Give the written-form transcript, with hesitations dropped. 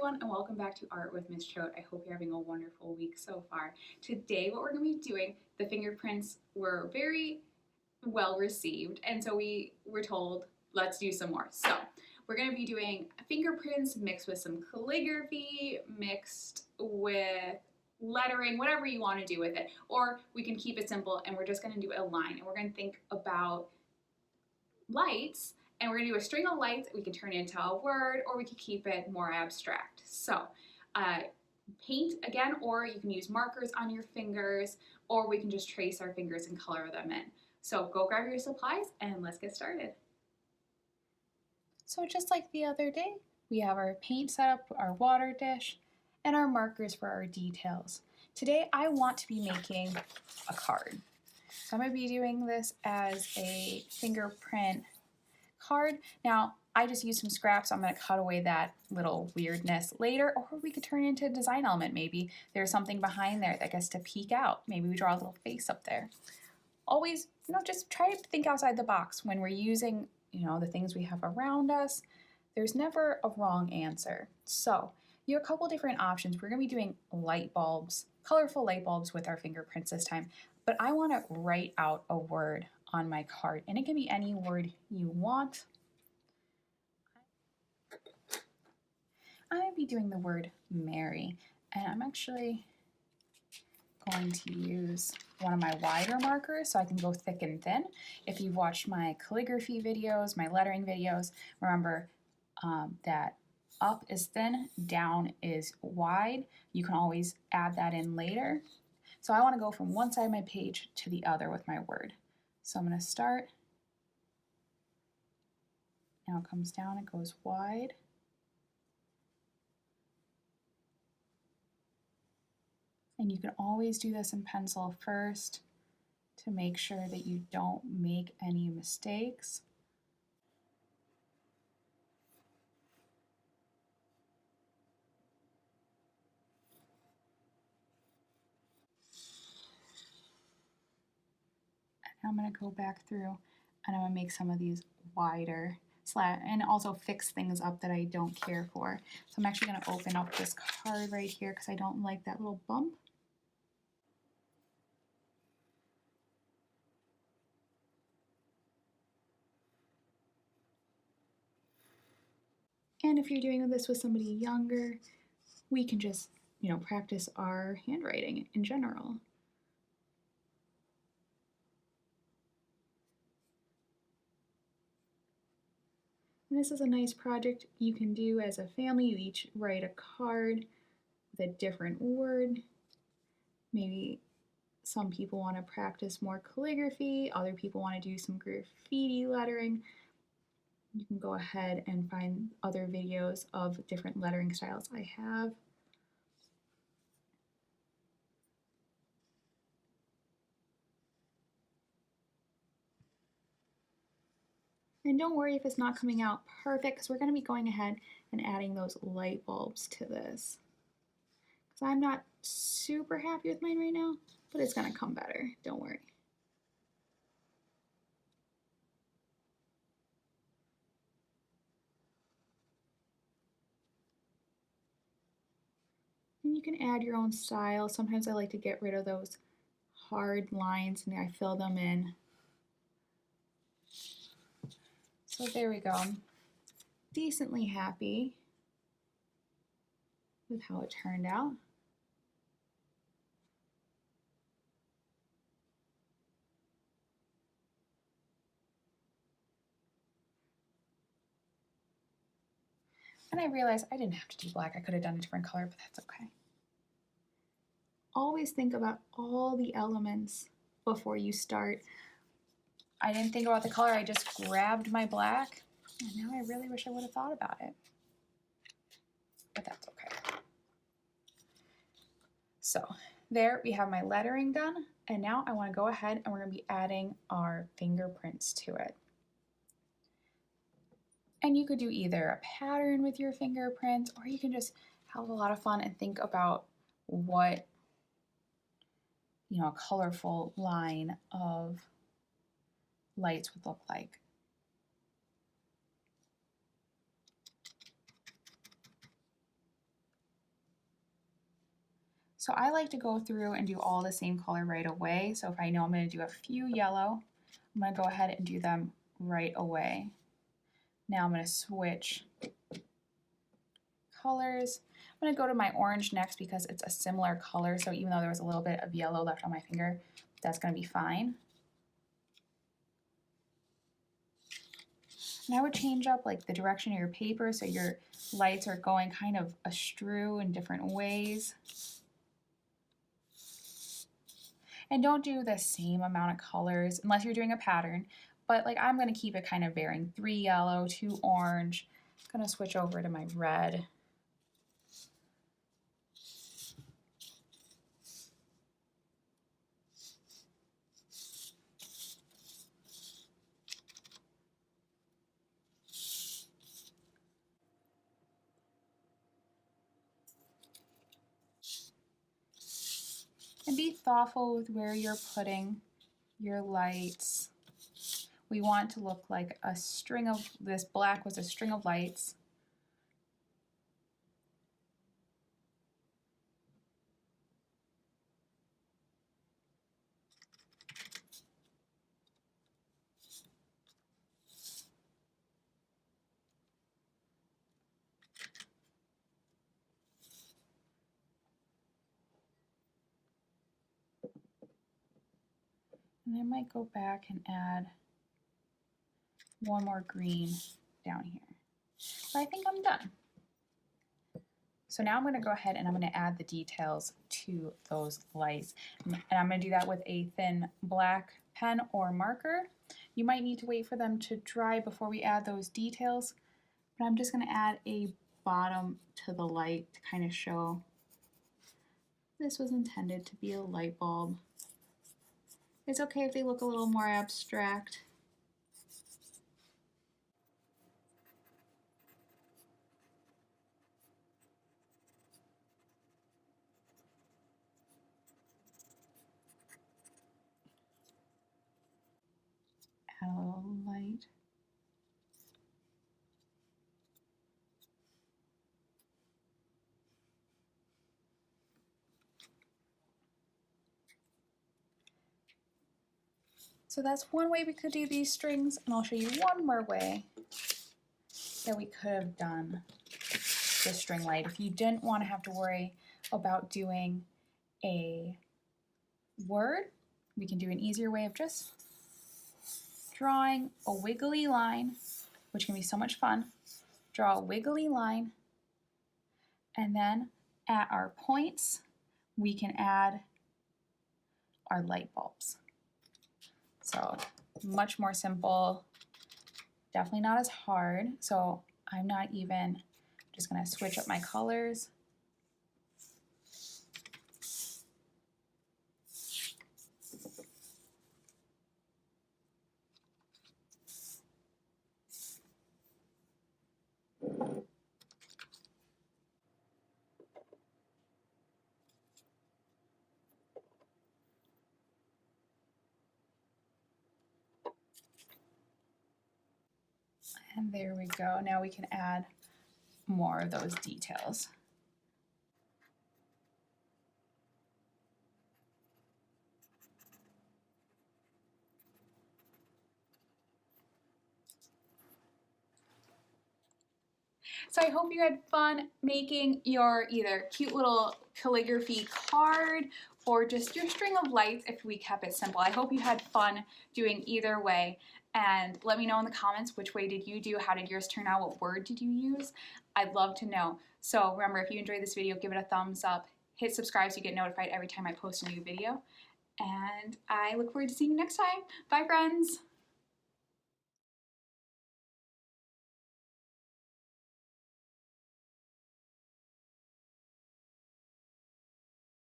everyone, and welcome back to Art with Miss Choate. I hope you're having a wonderful week so far. Today, what we're going to be doing, the fingerprints were very well received, and so we were told, let's do some more. So we're going to be doing fingerprints mixed with some calligraphy, mixed with lettering, whatever you want to do with it. Or we can keep it simple, and we're just going to do a line, and we're going to think about lights, and we're going to do a string of lights. We can turn it into a word, or we can keep it more abstract. So paint again, or you can use markers on your fingers, or we can just trace our fingers and color them in. So go grab your supplies and let's get started. So just like the other day, we have our paint set up, our water dish, and our markers for our details. Today I want to be making a card. So I'm going to be doing this as a fingerprint card. Now, I just used some scraps, so I'm going to cut away that little weirdness later, or we could turn it into a design element maybe. There's something behind there that gets to peek out. Maybe we draw a little face up there. Always, just try to think outside the box when we're using, the things we have around us. There's never a wrong answer. So, you have a couple different options. We're going to be doing light bulbs, colorful light bulbs with our fingerprints this time. But I want to write out a word on my card, and it can be any word you want. I'm going to be doing the word Mary, and I'm actually going to use one of my wider markers so I can go thick and thin. If you've watched my calligraphy videos, my lettering videos, remember that up is thin, down is wide. You can always add that in later. So I want to go from one side of my page to the other with my word. So I'm going to start. Now it comes down, it goes wide. And you can always do this in pencil first to make sure that you don't make any mistakes. And I'm going to go back through and I'm going to make some of these wider and also fix things up that I don't care for. So I'm actually going to open up this card right here because I don't like that little bump. And if you're doing this with somebody younger, we can just, practice our handwriting in general. And this is a nice project you can do as a family. You each write a card with a different word. Maybe some people want to practice more calligraphy, other people want to do some graffiti lettering. You can go ahead and find other videos of different lettering styles I have. And don't worry if it's not coming out perfect, because we're going to be going ahead and adding those light bulbs to this. Because I'm not super happy with mine right now, but it's going to come better, don't worry. And you can add your own style. Sometimes I like to get rid of those hard lines and I fill them in. So there we go. I'm decently happy with how it turned out. And I realized I didn't have to do black. I could have done a different color, but that's okay. Always think about all the elements before you start. I didn't think about the color. I just grabbed my black, and now I really wish I would have thought about it. But that's okay. So there we have my lettering done, and now I want to go ahead and we're going to be adding our fingerprints to it. And you could do either a pattern with your fingerprints, or you can just have a lot of fun and think about what, a colorful line of lights would look like. So I like to go through and do all the same color right away. So if I know I'm going to do a few yellow, I'm going to go ahead and do them right away. Now I'm going to switch colors. I'm going to go to my orange next because it's a similar color. So even though there was a little bit of yellow left on my finger, that's going to be fine. And I would change up like the direction of your paper so your lights are going kind of astrew in different ways. And don't do the same amount of colors unless you're doing a pattern. But like I'm going to keep it kind of varying. 3 yellow, 2 orange. I'm going to switch over to my red. And be thoughtful with where you're putting your lights. We want to look like a string of, this black was a string of lights. And I might go back and add one more green down here. But I think I'm done. So now I'm going to go ahead and I'm going to add the details to those lights. And I'm going to do that with a thin black pen or marker. You might need to wait for them to dry before we add those details. But I'm just going to add a bottom to the light to kind of show this was intended to be a light bulb. It's okay if they look a little more abstract. Add a little light. So that's one way we could do these strings, and I'll show you one more way that we could have done the string light. If you didn't want to have to worry about doing a word, we can do an easier way of just drawing a wiggly line, which can be so much fun. Draw a wiggly line, and then at our points, we can add our light bulbs. So much more simple, definitely not as hard. So I'm not even, just gonna switch up my colors. And there we go. Now we can add more of those details. So I hope you had fun making your either cute little calligraphy card or just your string of lights if we kept it simple. I hope you had fun doing either way, and let me know in the comments which way did you do, how did yours turn out, what word did you use? I'd love to know. So remember, if you enjoyed this video, give it a thumbs up, hit subscribe so you get notified every time I post a new video, and I look forward to seeing you next time. Bye friends!